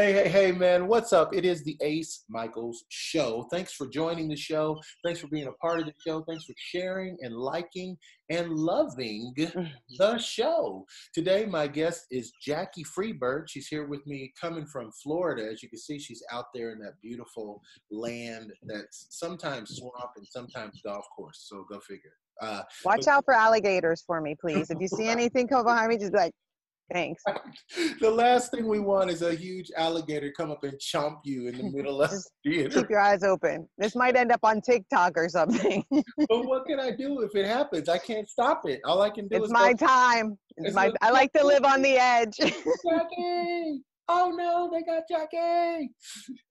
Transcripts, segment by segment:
Hey, man, what's up? It is the Ace Micheals Show. Thanks for joining the show. Thanks for being a part of the show. Thanks for sharing and liking and loving the show. Today, my guest is Jackie Freebird. She's here with me coming from Florida. As you can see, she's out there in that beautiful land that's sometimes swamp and sometimes golf course. So go figure. Watch out for alligators for me, please. If you see anything come behind me, just be like, thanks. The last thing we want is a huge alligator come up and chomp you in the middle of Just theater. keep your eyes open. This might end up on TikTok or something. But what can I do if it happens? I can't stop it. All I can do It's is my go, time. I like to live on the edge. Jackie! Oh no, they got Jackie!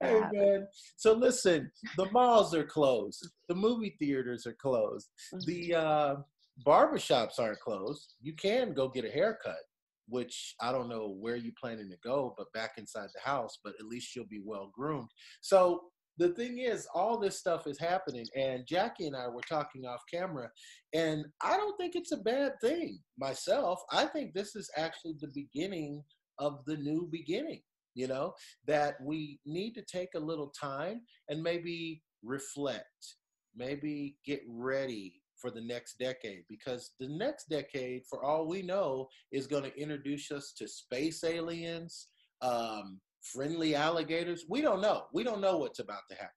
Hey man. So listen, the malls are closed. The movie theaters are closed. The barbershops aren't closed. You can go get a haircut, which I don't know where you're planning to go, but back inside the house, but at least you'll be well groomed. So the thing is, all this stuff is happening, and Jackie and I were talking off camera, and I don't think it's a bad thing myself. I think this is actually the beginning of the new beginning, that we need to take a little time and maybe reflect, maybe get ready for the next decade, because the next decade, for all we know, is going to introduce us to space aliens, friendly alligators. We don't know. We don't know what's about to happen.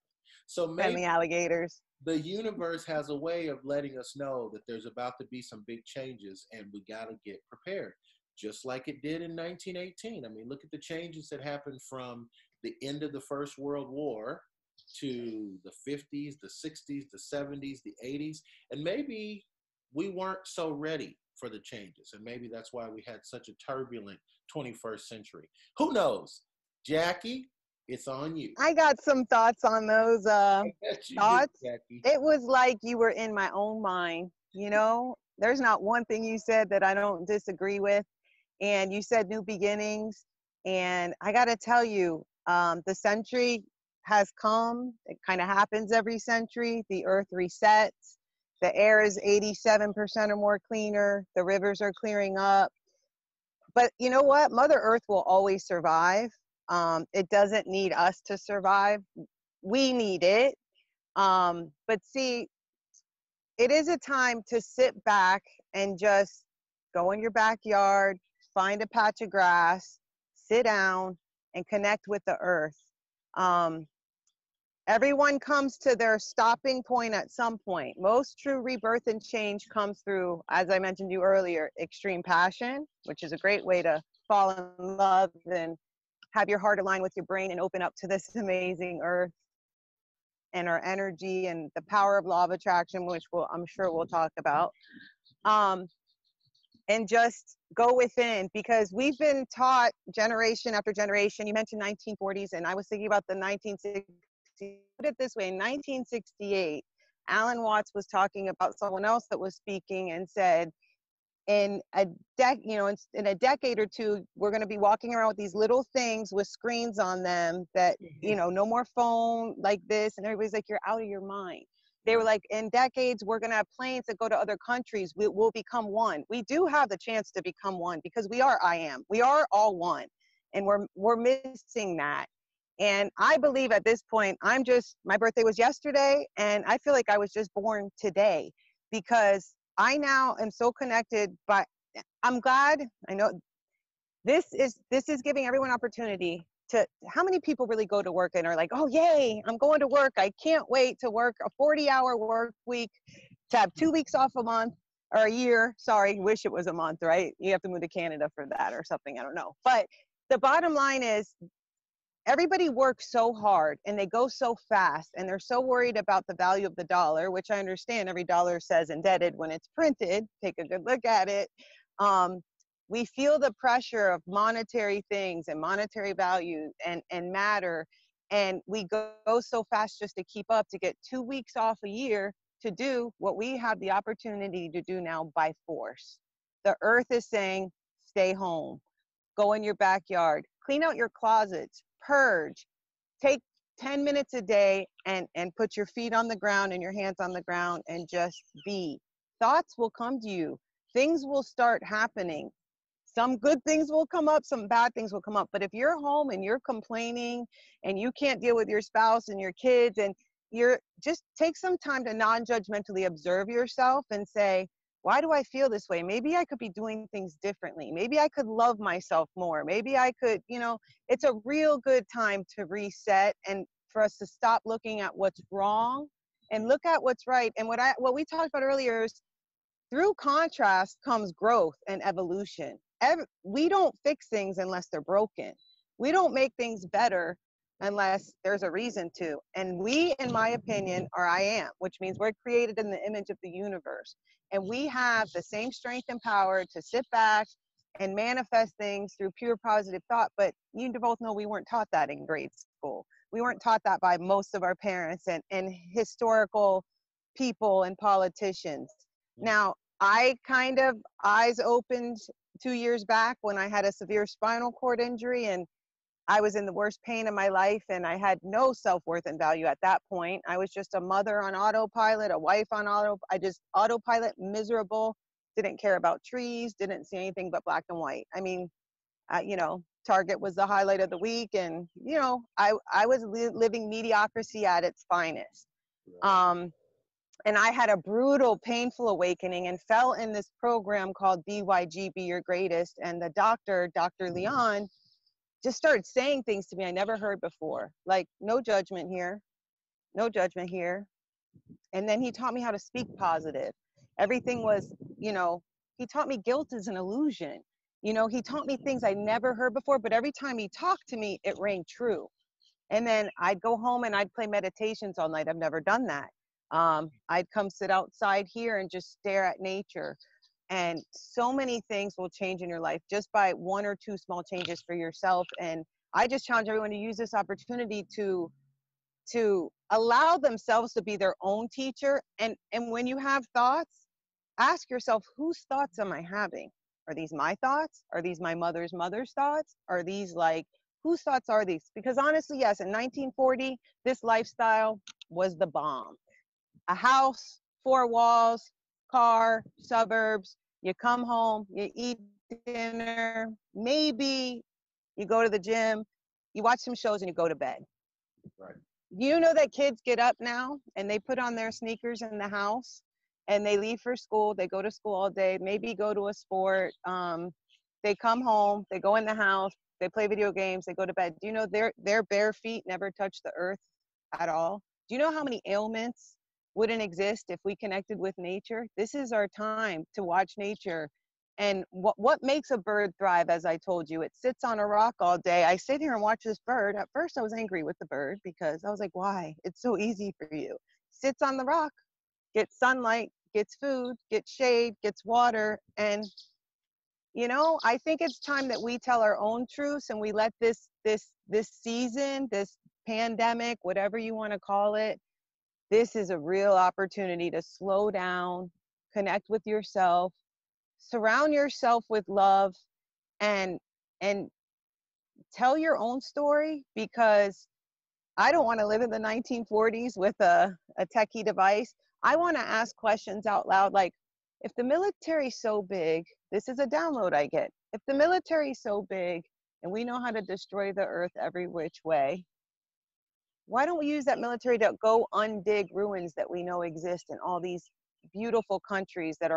So maybe Friendly alligators. the universe has a way of letting us know that there's about to be some big changes, and we got to get prepared, just like it did in 1918. I mean, look at the changes that happened from the end of the First World War to the 50s, the 60s, the 70s, the 80s, and maybe we weren't so ready for the changes, and maybe that's why we had such a turbulent 21st century. Who knows? Jackie, it's on you. I got some thoughts on those thoughts. Jackie. It was like you were in my own mind. There's not one thing you said that I don't disagree with. And you said new beginnings. And I got to tell you, the century has come. It kind of happens every century. The earth resets. The air is 87% or more cleaner. The rivers are clearing up. But you know what? Mother Earth will always survive. It doesn't need us to survive. We need it. But see, it is a time to sit back and just go in your backyard, find a patch of grass, sit down, and connect with the earth. Everyone comes to their stopping point at some point. Most true rebirth and change comes through, as I mentioned to you earlier, extreme passion, which is a great way to fall in love and have your heart align with your brain and open up to this amazing earth and our energy and the power of law of attraction, which I'm sure we'll talk about. And just go within, because we've been taught generation after generation. You mentioned 1940s, and I was thinking about the 1960s. Put it this way, in 1968, Alan Watts was talking about someone else that was speaking and said, in a decade or two, we're going to be walking around with these little things with screens on them that, no more phone like this. And everybody's like, you're out of your mind. They were like, in decades, we're going to have planes that go to other countries. We'll become one. We do have the chance to become one, because we are I am. We are all one. And we're missing that. And I believe at this point, my birthday was yesterday, and I feel like I was just born today, because I now am so connected. But I'm glad. I know this is giving everyone opportunity to. How many people really go to work and are like, oh yay, I'm going to work. I can't wait to work a 40-hour work week, to have 2 weeks off a month or a year. Sorry, wish it was a month, right? You have to move to Canada for that or something. I don't know. But the bottom line is, everybody works so hard and they go so fast, and they're so worried about the value of the dollar, which I understand. Every dollar says indebted when it's printed. Take a good look at it. We feel the pressure of monetary things and monetary value and matter. And we go so fast just to keep up, to get 2 weeks off a year to do what we have the opportunity to do now by force. The earth is saying, stay home, go in your backyard, clean out your closets, purge, take 10 minutes a day and put your feet on the ground and your hands on the ground and just be. Thoughts will come to you. Things will start happening. Some good things will come up, some bad things will come up. But if you're home and you're complaining and you can't deal with your spouse and your kids, and you're just take some time to non-judgmentally observe yourself and say, why do I feel this way? Maybe I could be doing things differently. Maybe I could love myself more. Maybe I could, it's a real good time to reset and for us to stop looking at what's wrong and look at what's right. And what we talked about earlier is through contrast comes growth and evolution. We don't fix things unless they're broken. We don't make things better unless there's a reason to. And we, in my opinion, are I am, which means we're created in the image of the universe. And we have the same strength and power to sit back and manifest things through pure positive thought. But you both know we weren't taught that in grade school. We weren't taught that by most of our parents and historical people and politicians. Now, I kind of eyes opened 2 years back when I had a severe spinal cord injury and I was in the worst pain of my life and I had no self-worth and value at that point. I was just a mother on autopilot, a wife on autopilot, miserable, didn't care about trees, didn't see anything but black and white. I mean, Target was the highlight of the week and, I was living mediocrity at its finest. And I had a brutal, painful awakening and fell in this program called BYG, Be Your Greatest. And the doctor, Dr. Leon, just started saying things to me I never heard before, like, no judgment here, no judgment here. And then he taught me how to speak positive. Everything was, he taught me guilt is an illusion. He taught me things I never heard before, but every time he talked to me, it rang true. And then I'd go home and I'd play meditations all night. I've never done that. I'd come sit outside here and just stare at nature. And so many things will change in your life just by 1 or 2 small changes for yourself. And I just challenge everyone to use this opportunity to allow themselves to be their own teacher. And when you have thoughts, ask yourself, whose thoughts am I having? Are these my thoughts? Are these my mother's thoughts? Are these whose thoughts are these? Because honestly, yes, in 1940, this lifestyle was the bomb. A house, 4 walls, car, suburbs, you come home, you eat dinner, maybe you go to the gym, you watch some shows and you go to bed. Right. You know that kids get up now and they put on their sneakers in the house and they leave for school, they go to school all day, maybe go to a sport, they come home, they go in the house, they play video games, they go to bed. Do you know their bare feet never touch the earth at all? Do you know how many ailments wouldn't exist if we connected with nature? This is our time to watch nature. And what makes a bird thrive, as I told you, it sits on a rock all day. I sit here and watch this bird. At first I was angry with the bird because I was like, why? It's so easy for you. Sits on the rock, gets sunlight, gets food, gets shade, gets water. And I think it's time that we tell our own truths and we let this season, this pandemic, whatever you want to call it, this is a real opportunity to slow down, connect with yourself, surround yourself with love, and tell your own story, because I don't want to live in the 1940s with a techie device. I want to ask questions out loud, like, if the military's so big, this is a download I get. If the military's so big and we know how to destroy the earth every which way, why don't we use that military to go undig ruins that we know exist in all these beautiful countries that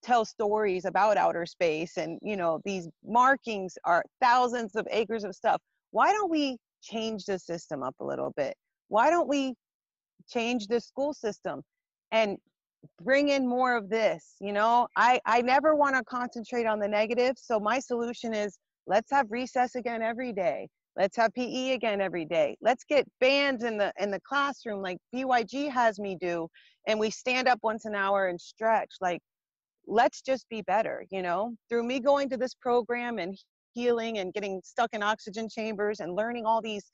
tell stories about outer space, and these markings are thousands of acres of stuff. Why don't we change the system up a little bit? Why don't we change the school system and bring in more of this? I never want to concentrate on the negative, so my solution is, let's have recess again every day. Let's have PE again every day. Let's get bands in the classroom like BYG has me do, and we stand up once an hour and stretch. Let's just be better, Through me going to this program and healing and getting stuck in oxygen chambers and learning all these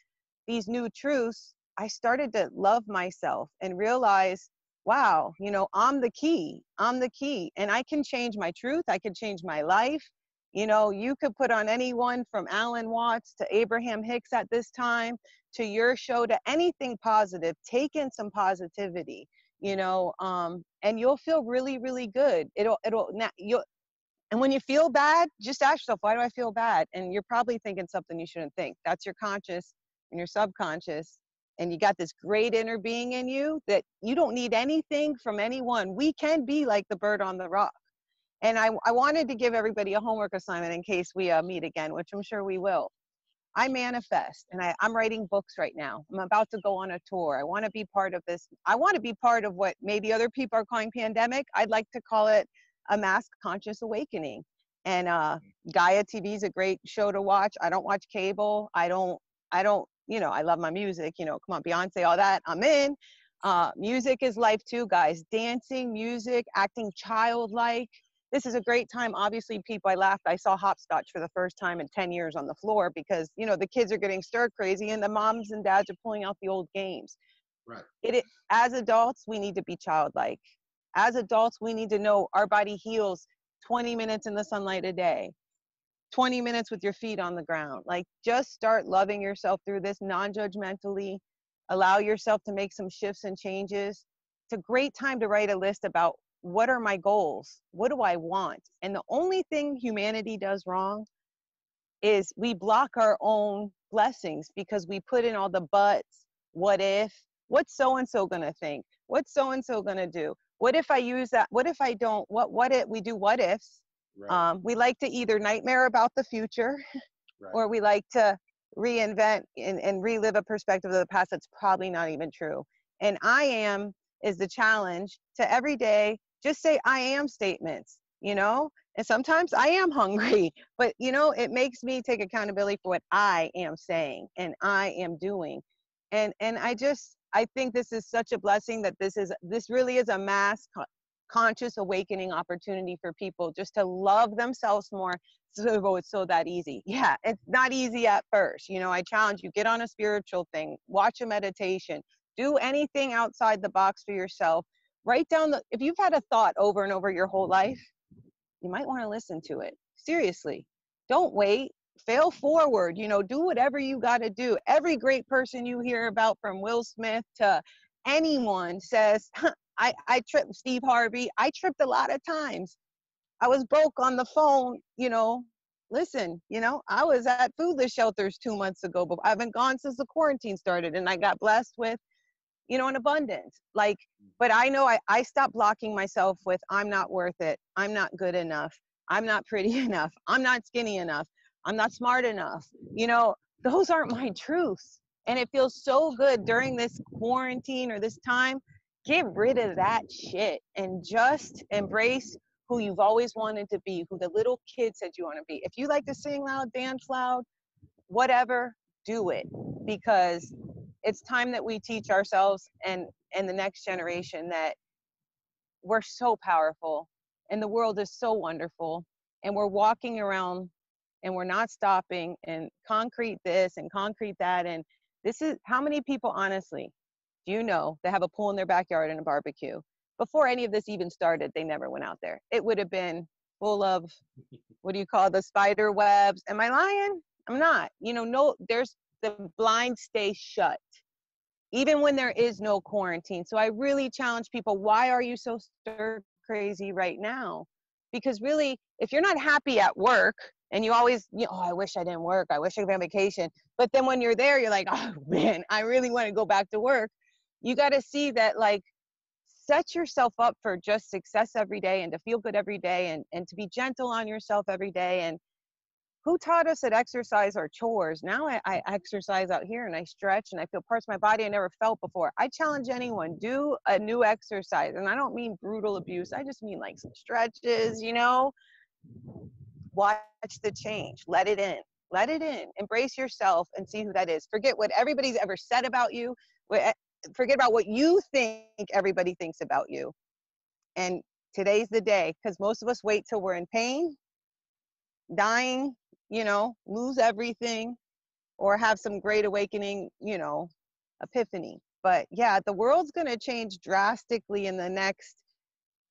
new truths, I started to love myself and realize, wow, I'm the key, and I can change my truth. I can change my life. You could put on anyone from Alan Watts to Abraham Hicks at this time, to your show, to anything positive. Take in some positivity, and you'll feel really, really good. And when you feel bad, just ask yourself, why do I feel bad? And you're probably thinking something you shouldn't think. That's your conscious and your subconscious. And you got this great inner being in you that you don't need anything from anyone. We can be like the bird on the rock. And I wanted to give everybody a homework assignment in case we meet again, which I'm sure we will. I manifest, and I'm writing books right now. I'm about to go on a tour. I want to be part of this. I want to be part of what maybe other people are calling pandemic. I'd like to call it a mass conscious awakening. And Gaia TV is a great show to watch. I don't watch cable. I don't, I love my music, come on, Beyonce, all that, I'm in. Music is life too, guys. Dancing, music, acting childlike. This is a great time. Obviously, people, I laughed. I saw hopscotch for the first time in 10 years on the floor because, the kids are getting stir crazy and the moms and dads are pulling out the old games. Right. As adults, we need to be childlike. As adults, we need to know our body heals 20 minutes in the sunlight a day, 20 minutes with your feet on the ground. Like, just start loving yourself through this non-judgmentally. Allow yourself to make some shifts and changes. It's a great time to write a list about what are my goals? What do I want? And the only thing humanity does wrong is we block our own blessings because we put in all the buts. What if? What's so-and-so going to think? What's so-and-so going to do? What if I use that? What if I don't? What if we do what ifs? Right. We like to either nightmare about the future right. or we like to reinvent and relive a perspective of the past that's probably not even true. And I am is the challenge to every day. Just say I am statements, and sometimes I am hungry, but it makes me take accountability for what I am saying and I am doing. And I think this is such a blessing that this really is a mass conscious awakening opportunity for people just to love themselves more. So it's so that easy. Yeah, it's not easy at first. I challenge you, get on a spiritual thing, watch a meditation, do anything outside the box for yourself. Write down if you've had a thought over and over your whole life, you might want to listen to it. Seriously, don't wait. Fail forward, do whatever you got to do. Every great person you hear about, from Will Smith to anyone, says, I tripped. Steve Harvey, I tripped a lot of times. I was broke on the phone, listen, I was at foodless shelters 2 months ago, but I haven't gone since the quarantine started, and I got blessed with an abundance. But I know I stopped blocking myself with, I'm not worth it. I'm not good enough. I'm not pretty enough. I'm not skinny enough. I'm not smart enough. Those aren't my truths. And it feels so good during this quarantine or this time. Get rid of that shit and just embrace who you've always wanted to be, who the little kid said you want to be. If you like to sing loud, dance loud, whatever, do it, because it's time that we teach ourselves and the next generation that we're so powerful and the world is so wonderful, and we're walking around and we're not stopping and concrete this and concrete that. And this is how many people, honestly, do they have a pool in their backyard and a barbecue? Before any of this even started, they never went out there. It would have been full of, what do you call, the spider webs. Am I lying? I'm not. No, there's the blinds stay shut, even when there is no quarantine. So I really challenge people, why are you so stir crazy right now? Because really, if you're not happy at work and you always, I wish I didn't work, I wish I could be on vacation. But then when you're there, you're like, oh man, I really want to go back to work. You got to see that, set yourself up for just success every day and to feel good every day and to be gentle on yourself every day. And who taught us that exercise are chores? Now I exercise out here and I stretch and I feel parts of my body I never felt before. I challenge anyone, do a new exercise. And I don't mean brutal abuse. I just mean some stretches, watch the change, let it in, embrace yourself and see who that is. Forget what everybody's ever said about you. Forget about what you think everybody thinks about you. And today's the day, because most of us wait till we're in pain, dying, lose everything, or have some great awakening, epiphany. But yeah, the world's going to change drastically in the next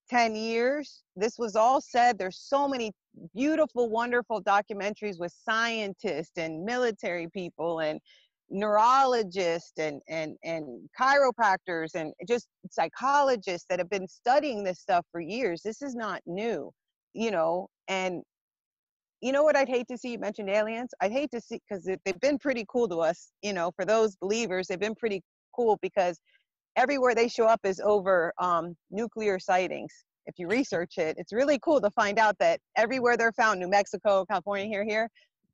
10 years. This was all said. There's so many beautiful, wonderful documentaries with scientists and military people and neurologists and chiropractors and just psychologists that have been studying this stuff for years. This is not new. And you know what I'd hate to see? You mentioned aliens. I'd hate to see, because they've been pretty cool to us, you know, for those believers, they've been pretty cool because everywhere they show up is over nuclear sightings. If you research it, it's really cool to find out that everywhere they're found, New Mexico, California, here,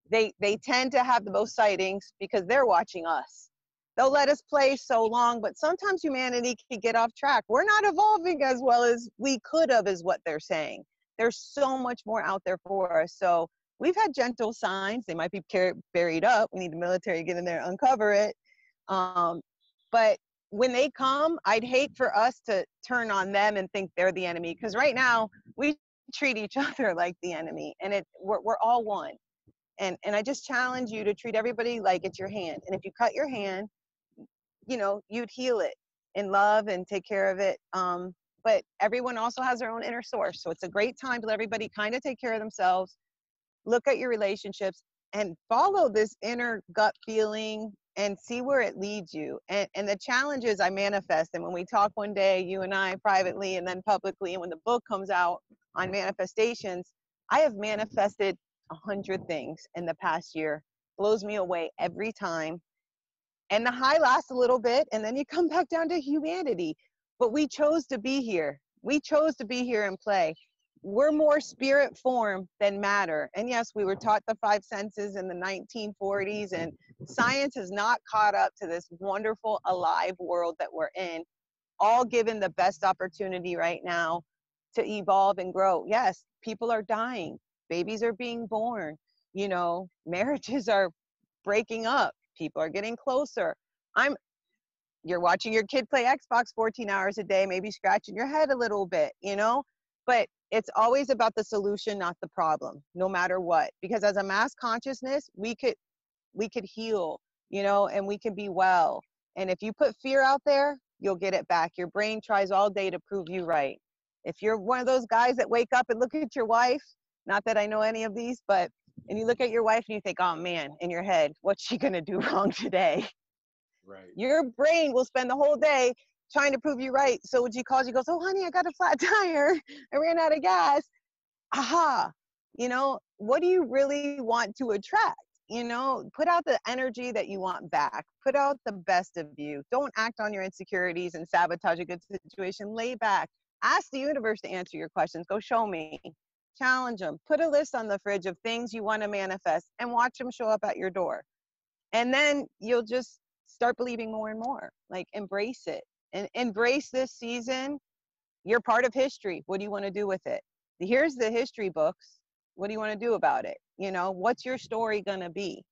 they tend to have the most sightings because they're watching us. They'll let us play so long, but sometimes humanity can get off track. We're not evolving as well as we could have, is what they're saying. There's so much more out there for us. So we've had gentle signs. They might be buried up. We need the military to get in there and uncover it. But when they come, I'd hate for us to turn on them and think they're the enemy. Because right now we treat each other like the enemy, and we're all one. And I just challenge you to treat everybody like it's your hand. And if you cut your hand, you know, you'd heal it in love and take care of it. But everyone also has their own inner source. So it's a great time to let everybody kind of take care of themselves, look at your relationships, and follow this inner gut feeling and see where it leads you. And the challenge is I manifest. And when we talk one day, you and I privately and then publicly, and when the book comes out on manifestations, I have manifested 100 things in the past year. Blows me away every time. And the high lasts a little bit, and then you come back down to humanity. But we chose to be here. We chose to be here and play. We're more spirit form than matter. And yes, we were taught the five senses in the 1940s, and science has not caught up to this wonderful, alive world that we're in, all given the best opportunity right now to evolve and grow. Yes, people are dying. Babies are being born. You know, marriages are breaking up. People are getting closer. You're watching your kid play Xbox 14 hours a day, maybe scratching your head a little bit, you know, but it's always about the solution, not the problem, no matter what. Because as a mass consciousness, we could heal, you know, and we can be well. And if you put fear out there, you'll get it back. Your brain tries all day to prove you right. If you're one of those guys that wake up and look at your wife, not that I know any of these, but, and you look at your wife and you think, oh man, in your head, what's she gonna do wrong today? Right. Your brain will spend the whole day trying to prove you right. So when she calls, you goes, oh honey, I got a flat tire. I ran out of gas. Aha. You know, what do you really want to attract? You know, put out the energy that you want back. Put out the best of you. Don't act on your insecurities and sabotage a good situation. Lay back. Ask the universe to answer your questions. Go show me. Challenge them. Put a list on the fridge of things you want to manifest and watch them show up at your door. And then you'll just start believing more and more. Like, embrace it and embrace this season. You're part of history. What do you want to do with it? Here's the history books. What do you want to do about it? You know, what's your story gonna be?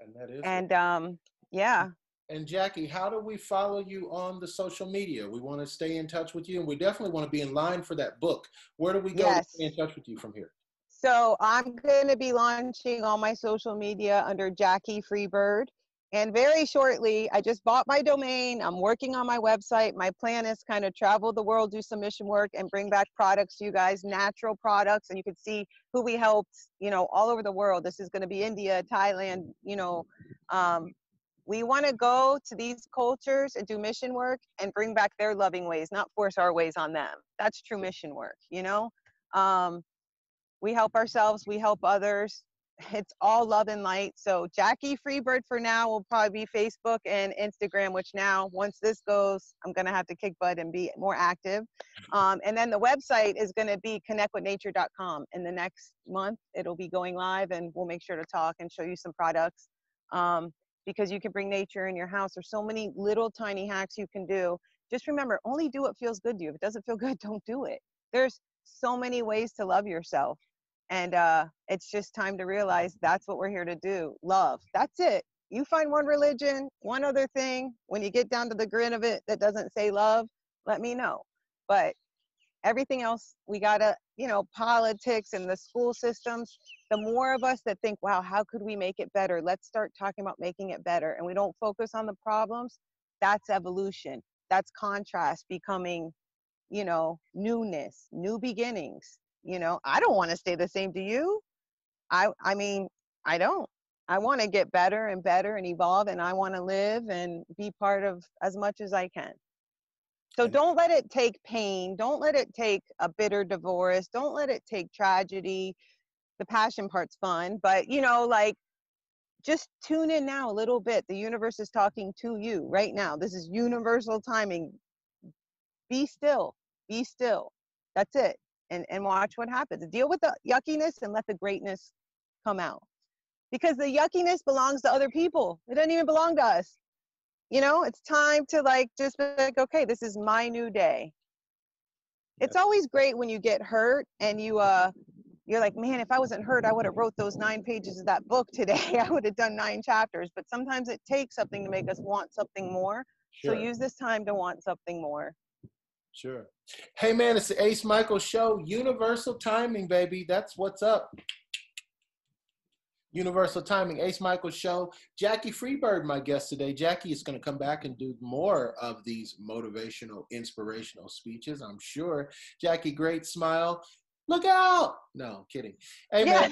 And that is. And yeah. And Jackie, how do we follow you on the social media? We want to stay in touch with you, and we definitely want to be in line for that book. Where do we go to stay in touch with you from here? So I'm going to be launching all my social media under Jackie Freebird. And very shortly, I just bought my domain. I'm working on my website. My plan is kind of travel the world, do some mission work, and bring back products to you guys, natural products. And you can see who we helped, you know, all over the world. This is going to be India, Thailand, you know. We want to go to these cultures and do mission work and bring back their loving ways, not force our ways on them. That's true mission work, you know. We help ourselves, we help others. It's all love and light. So Jackie Freebird for now will probably be Facebook and Instagram, which now, once this goes, I'm going to have to kick butt and be more active. And then the website is going to be connectwithnature.com. In the next month, it'll be going live, and we'll make sure to talk and show you some products, because you can bring nature in your house. There's so many little tiny hacks you can do. Just remember, only do what feels good to you. If it doesn't feel good, don't do it. There's so many ways to love yourself. And it's just time to realize that's what we're here to do. Love. That's it. You find one religion, one other thing, when you get down to the grin of it that doesn't say love, let me know. But everything else, we gotta, you know, politics and the school systems, the more of us that think, wow, how could we make it better? Let's start talking about making it better. And we don't focus on the problems. That's evolution. That's contrast becoming, you know, newness, new beginnings. You know, I don't want to stay the same. Do you? I mean, I don't. I want to get better and better and evolve, and I want to live and be part of as much as I can. So don't let it take pain. Don't let it take a bitter divorce. Don't let it take tragedy. The passion part's fun, but you know, like, just tune in now a little bit. The universe is talking to you right now. This is universal timing. Be still. Be still. That's it. And watch what happens. Deal with the yuckiness and let the greatness come out. Because the yuckiness belongs to other people. It doesn't even belong to us. You know, it's time to like just be like, okay, this is my new day. It's always great when you get hurt and you're like, man, if I wasn't hurt, I would have wrote those 9 pages of that book today. I would have done 9 chapters. But sometimes it takes something to make us want something more. Sure. So use this time to want something more. Sure. Hey, man, it's the Ace Micheals Show. Universal timing, baby. That's what's up. Universal timing, Ace Micheals Show. Jackie Freebird, my guest today. Jackie is going to come back and do more of these motivational, inspirational speeches, I'm sure. Jackie, great smile. Look out! No, kidding. Hey, man.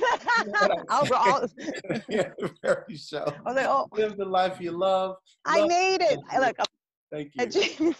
Yeah, very show. I was like, oh. Live the life you love. I made it. Thank you.